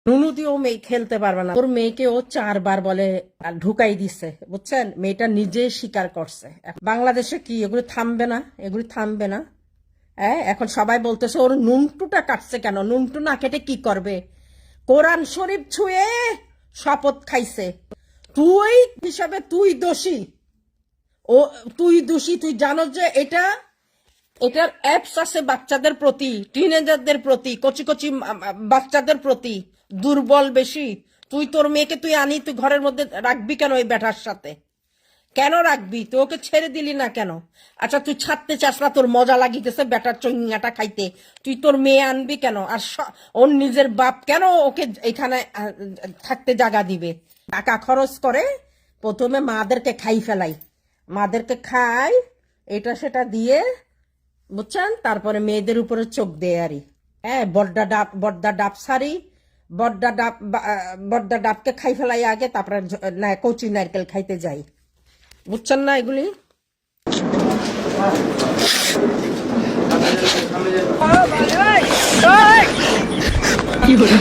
নুনু দিয়েও মেয়ে খেলতে পারবে না, তোর মেয়েকে ও 4 বার বলে ঢুকাই দিছে, বুঝছেন? মেয়েটা নিজে স্বীকার করছে। বাংলাদেশে কি এগুলি থামবে না? এগুলি থামবে না। হ্যাঁ, এখন সবাই বলতেছে ওর নুনটুটা কাটছে কেন? নুনটু না কেটে কি করবে? কোরআন শরীফ ছুঁয়ে শপথ খাইছে। তুই হিসাবে তুই দোষী। ও তুই দোষী, তুই জানো যে এটার অ্যাপস আছে বাচ্চাদের প্রতি, টিনেজারদের প্রতি, কচি কচি বাচ্চাদের প্রতি, দুর্বল বেশি। তুই তোর মেয়েকে তুই আনি তুই ঘরের মধ্যে রাখবি কেন এই ব্যাটার সাথে? কেন রাখবি? তুই ওকে ছেড়ে দিলি না কেন? আচ্ছা তুই ছাড়তে চাস না, তোর মজা লাগিতেছে ব্যাটার চঙ্গাটা খাইতে, তুই তোর মেয়ে আনবি কেন? আর ওর নিজের বাপ কেন ওকে এখানে থাকতে জায়গা দিবে? টাকা খরচ করে প্রথমে মাদেরকে খাই ফেলাই, মাদেরকে খাই, এটা সেটা দিয়ে, বুঝছেন? তারপরে মেয়েদের উপরে চোখ দেয় আরি। হ্যাঁ, বড্ডা ডাব সারি, বড্ডা ডাবকে খাই ফেলাই আগে, তারপরে কচি নারকেল খাইতে যাই। বুঝছেন না এগুলি? কি হলো?